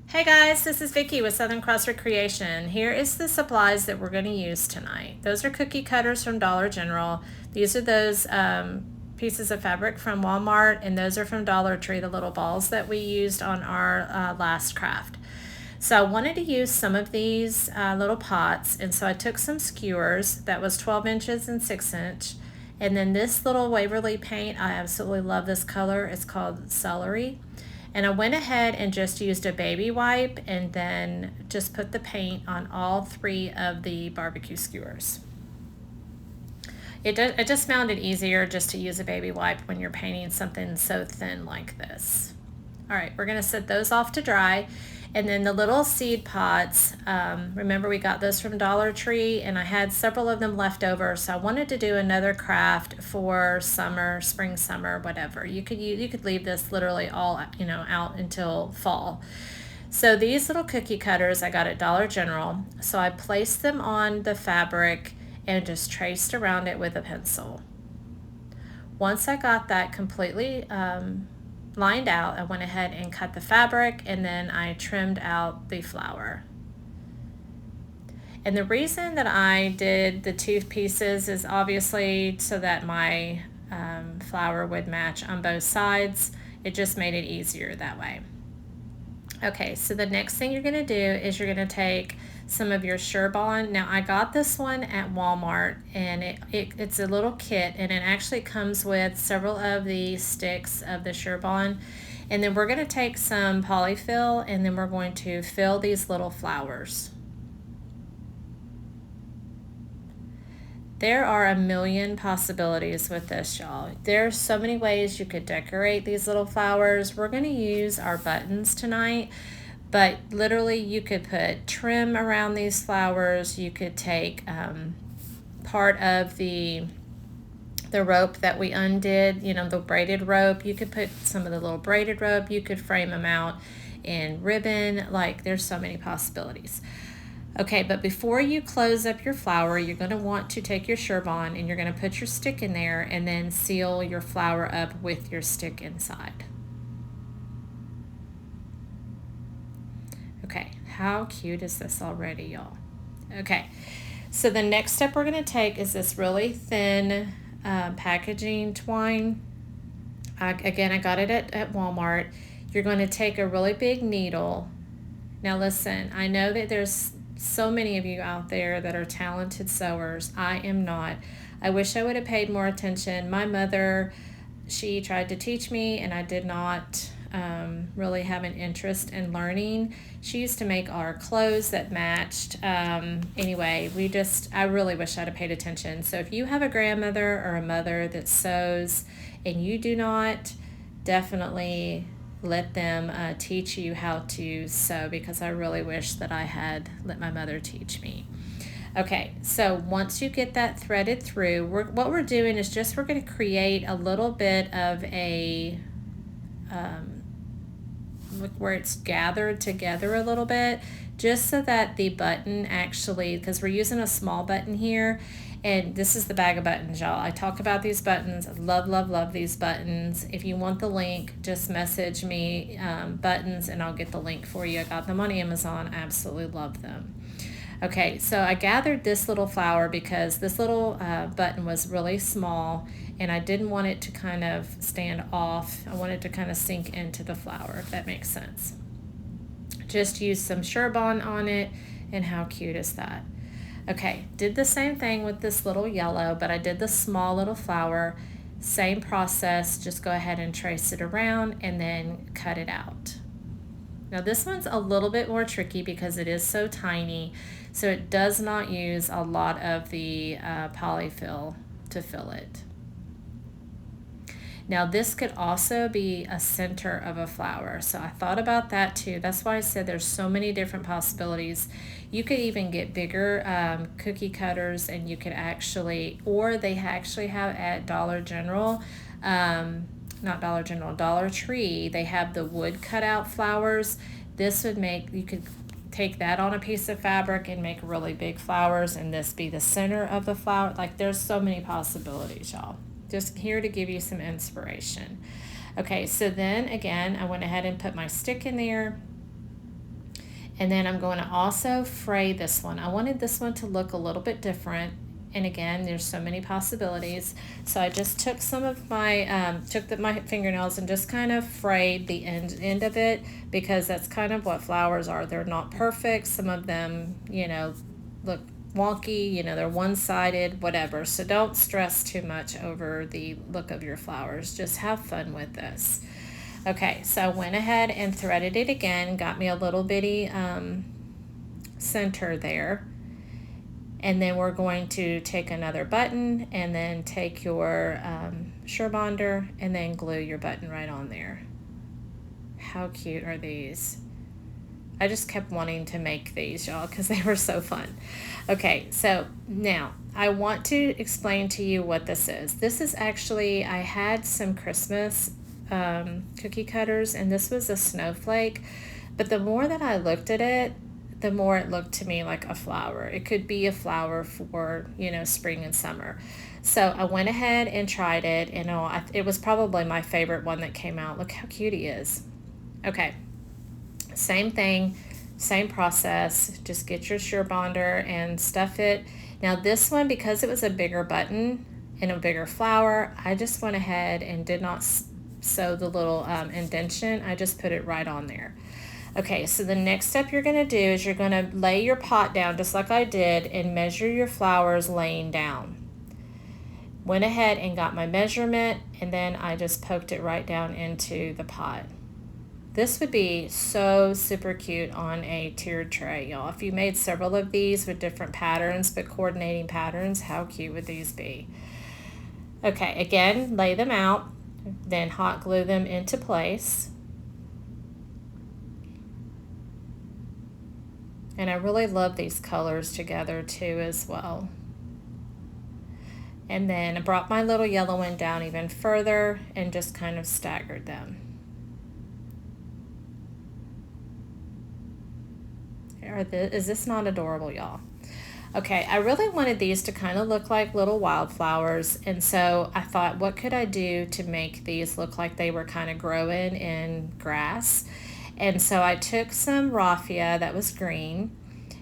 Hey guys, this is Vicki with Southern Cross Recreation. Here is the supplies that we're going to use tonight. Those are cookie cutters from Dollar General. These are those pieces of fabric from Walmart, and those are from Dollar Tree, the little balls that we used on our last craft. So I wanted to use some of these little pots, and so I took some skewers that was 12 inches and 6 inch. And then this little Waverly paint, I absolutely love this color. It's called Celery. And I went ahead and just used a baby wipe and then just put the paint on all three of the barbecue skewers. It just found it easier just to use a baby wipe when you're painting something so thin like this. All right, we're gonna set those off to dry. And then the little seed pots, remember we got those from Dollar Tree, and I had several of them left over, so I wanted to do another craft for summer, spring, summer, whatever. You could leave this literally all out until fall. So these little cookie cutters I got at Dollar General. So I placed them on the fabric and just traced around it with a pencil. Once I got that completely lined out, I went ahead and cut the fabric, and then I trimmed out the flower. And the reason that I did the two pieces is obviously so that my flower would match on both sides. It just made it easier that way. Okay, so the next thing you're going to do is you're going to take some of your Surebond. Now I got this one at Walmart, and it's a little kit, and it actually comes with several of the sticks of the Surebond. And then we're going to take some polyfill, and then we're going to fill these little flowers. There are a million possibilities with this, y'all. There's so many ways you could decorate these little flowers. We're going to use our buttons tonight, but literally you could put trim around these flowers. You could take part of the rope that we undid, the braided rope. You could put some of the little braided rope. You could frame them out in ribbon. Like, there's so many possibilities. Okay, but before you close up your flower, you're going to want to take your Surebond and you're going to put your stick in there and then seal your flower up with your stick inside. Okay, how cute is this already, y'all? Okay, so the next step we're going to take is this really thin packaging twine. Again, I got it at Walmart. You're going to take a really big needle. Now listen, I know that there's so many of you out there that are talented sewers. I am not. I wish I would have paid more attention. My mother, she tried to teach me, and I did not really have an interest in learning. She used to make our clothes that matched. Anyway, I really wish I'd have paid attention. So if you have a grandmother or a mother that sews and you do not, definitely let them teach you how to sew, because I really wish that I had let my mother teach me. Okay, so once you get that threaded through, what we're doing is we're going to create a little bit of a where it's gathered together a little bit, just so that the button actually, because we're using a small button here, and this is the bag of buttons, y'all. I talk about these buttons. I love, love, love these buttons. If you want the link, just message me buttons, and I'll get the link for you. I got them on Amazon. I absolutely love them. Okay, so I gathered this little flower because this little button was really small, and I didn't want it to kind of stand off. I wanted to kind of sink into the flower, if that makes sense. Just use some Surebond on it, and how cute is that? Okay, did the same thing with this little yellow, but I did the small little flower. Same process, just go ahead and trace it around and then cut it out. Now this one's a little bit more tricky because it is so tiny, so it does not use a lot of the polyfill to fill it. Now this could also be a center of a flower, so I thought about that too. That's why I said there's so many different possibilities. You could even get bigger cookie cutters, and you could or they actually have at Dollar General, not Dollar General, Dollar Tree, they have the wood cutout flowers. This would you could take that on a piece of fabric and make really big flowers, and this be the center of the flower. Like, there's so many possibilities, y'all. Just here to give you some inspiration. Okay, so then again, I went ahead and put my stick in there, And then I'm going to also fray this one. I wanted this one to look a little bit different. And again, there's so many possibilities. So I just took some of my, my fingernails and just kind of frayed the end of it, because that's kind of what flowers are. They're not perfect. Some of them, you know, look wonky, you know, they're one-sided, whatever. So don't stress too much over the look of your flowers. Just have fun with this. Okay, so I went ahead and threaded it again, got me a little bitty center there. And then we're going to take another button and then take your Surebonder and then glue your button right on there. How cute are these? I just kept wanting to make these, y'all, because they were so fun. Okay, so now I want to explain to you what this is. This is actually, I had some Christmas cookie cutters, and this was a snowflake, but the more that I looked at it, the more it looked to me like a flower. It could be a flower for, you know, spring and summer. So I went ahead and tried it, and it was probably my favorite one that came out. Look how cute he is. Okay, same thing, same process. Just get your Surebonder and stuff it. Now this one, because it was a bigger button and a bigger flower, I just went ahead and did not sew the little indentation. I just put it right on there. Okay, so the next step you're going to do is you're going to lay your pot down just like I did and measure your flowers laying down. Went ahead and got my measurement, and then I just poked it right down into the pot. This would be so super cute on a tiered tray, y'all. If you made several of these with different patterns, but coordinating patterns, how cute would these be? Okay, again, lay them out, then hot glue them into place. And I really love these colors together too as well. And then I brought my little yellow one down even further and just kind of staggered them. Is this not adorable, y'all? Okay, I really wanted these to kind of look like little wildflowers, and so I thought, what could I do to make these look like they were kind of growing in grass? And so I took some raffia that was green.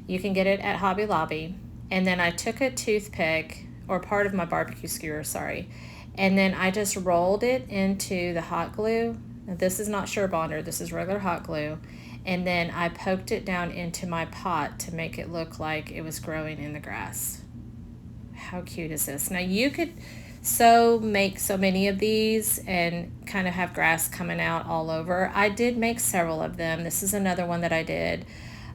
You can get it at Hobby Lobby. And then I took a toothpick, or part of my barbecue skewer, sorry. And then I just rolled it into the hot glue. Now, this is not Surebonder, this is regular hot glue. And then I poked it down into my pot to make it look like it was growing in the grass. How cute is this? Now you could make so many of these and kind of have grass coming out all over. I did make several of them. This is another one that I did.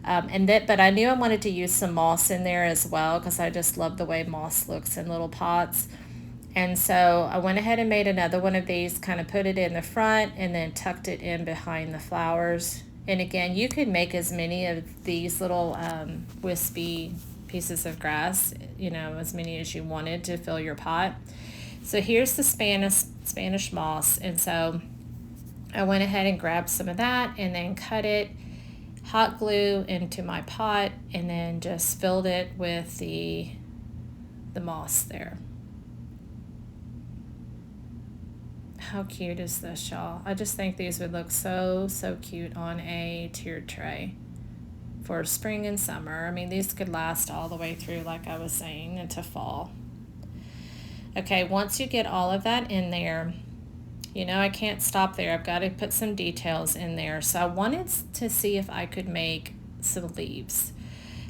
But I knew I wanted to use some moss in there as well, because I just love the way moss looks in little pots. And so I went ahead and made another one of these, kind of put it in the front and then tucked it in behind the flowers. And again, you could make as many of these little wispy pieces of grass, you know, as many as you wanted to fill your pot. So here's the Spanish moss, and so I went ahead and grabbed some of that and then cut it, hot glue into my pot, and then just filled it with the moss there. How cute is this, y'all? I just think these would look so cute on a tiered tray for spring and summer. I mean, these could last all the way through, like I was saying, into fall. Okay, once you get all of that in there, you know, I can't stop there. I've got to put some details in there. So I wanted to see if I could make some leaves,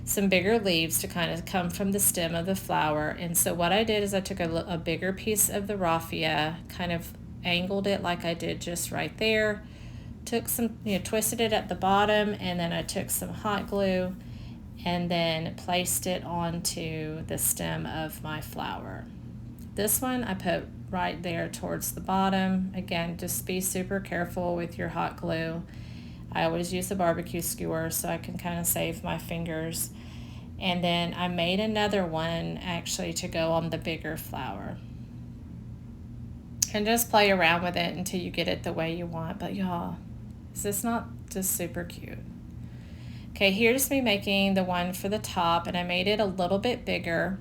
some bigger leaves to kind of come from the stem of the flower. And so what I did is I took a bigger piece of the raffia, kind of angled it like I did just right there, took some, twisted it at the bottom, and then I took some hot glue and then placed it onto the stem of my flower. This one I put right there towards the bottom. Again, just be super careful with your hot glue. I always use a barbecue skewer so I can kind of save my fingers. And then I made another one actually to go on the bigger flower. And just play around with it until you get it the way you want. But y'all, is this not just super cute? Okay, here's me making the one for the top, and I made it a little bit bigger.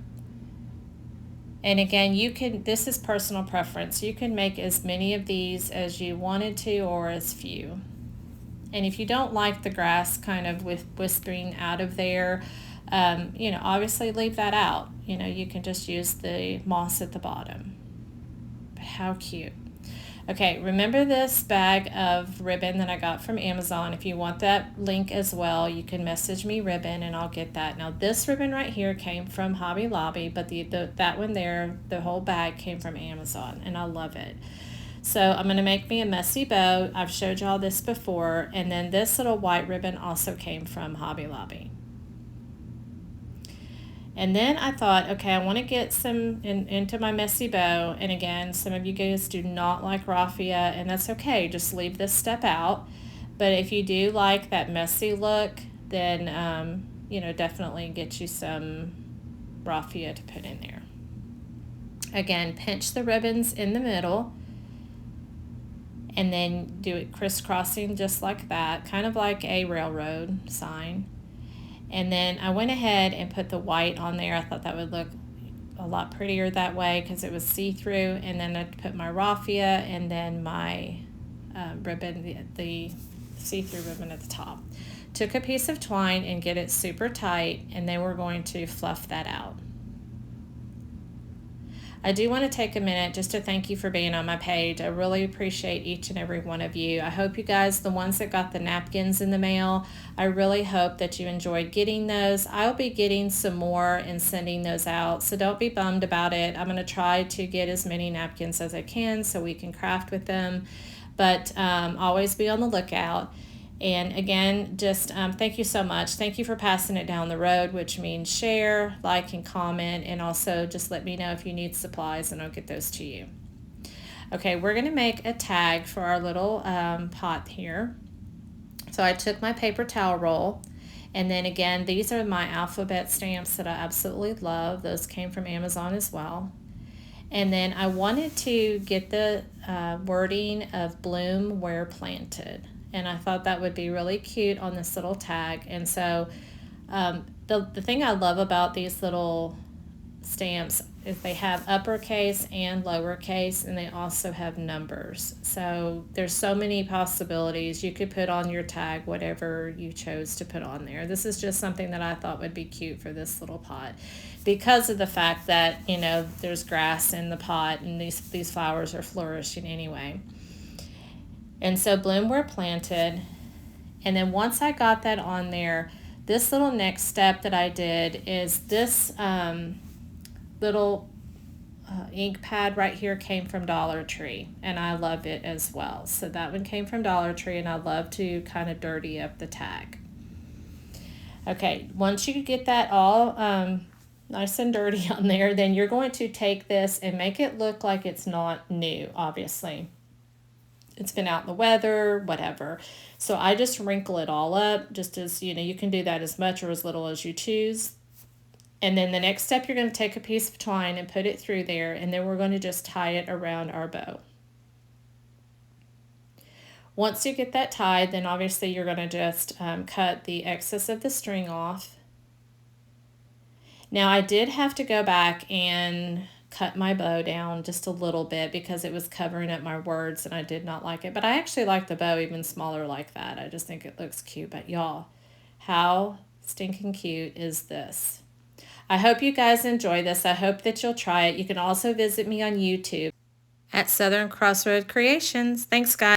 And again, this is personal preference. You can make as many of these as you wanted to, or as few. And if you don't like the grass kind of with wisping out of there, you know, obviously leave that out. You know, you can just use the moss at the bottom. But how cute. Okay, remember this bag of ribbon that I got from Amazon? If you want that link as well, you can message me ribbon and I'll get that. Now this ribbon right here came from Hobby Lobby, but that one there, the whole bag came from Amazon, and I love it. So I'm going to make me a messy bow. I've showed y'all this before. And then this little white ribbon also came from Hobby Lobby. And then I thought, okay, I want to get some into my messy bow. And again, some of you guys do not like raffia, and that's okay. Just leave this step out. But if you do like that messy look, then, you know, definitely get you some raffia to put in there. Again, pinch the ribbons in the middle, and then do it crisscrossing just like that, kind of like a railroad sign. And then I went ahead and put the white on there. I thought that would look a lot prettier that way because it was see-through. And then I put my raffia and then my ribbon, the see-through ribbon at the top. Took a piece of twine and get it super tight, and then we're going to fluff that out. I do want to take a minute just to thank you for being on my page. I really appreciate each and every one of you. I hope you guys, the ones that got the napkins in the mail, I really hope that you enjoyed getting those. I'll be getting some more and sending those out, so don't be bummed about it. I'm going to try to get as many napkins as I can so we can craft with them, but always be on the lookout. And again, just thank you so much. Thank you for passing it down the road, which means share, like, and comment. And also just let me know if you need supplies and I'll get those to you. Okay, we're going to make a tag for our little pot here. So I took my paper towel roll. And then again, these are my alphabet stamps that I absolutely love. Those came from Amazon as well. And then I wanted to get the wording of bloom where planted. And I thought that would be really cute on this little tag. And so the thing I love about these little stamps is they have uppercase and lowercase, and they also have numbers. So there's so many possibilities. You could put on your tag whatever you chose to put on there. This is just something that I thought would be cute for this little pot because of the fact that, you know, there's grass in the pot and these flowers are flourishing anyway. And so bloom where planted. And then once I got that on there, this little next step that I did is this little ink pad right here came from Dollar Tree, and I love it as well. So that one came from Dollar Tree, and I love to kind of dirty up the tag. Okay, once you get that all nice and dirty on there, then you're going to take this and make it look like it's not new, obviously. It's been out in the weather, whatever. So I just wrinkle it all up, just as, you know, you can do that as much or as little as you choose. And then the next step, you're going to take a piece of twine and put it through there, and then we're going to just tie it around our bow. Once you get that tied, then obviously you're going to just cut the excess of the string off. Now I did have to go back and cut my bow down just a little bit because it was covering up my words and I did not like it. But I actually like the bow even smaller like that. I just think it looks cute. But y'all, how stinking cute is this? I hope you guys enjoy this. I hope that you'll try it. You can also visit me on YouTube at Southern Crossroad Creations. Thanks, guys.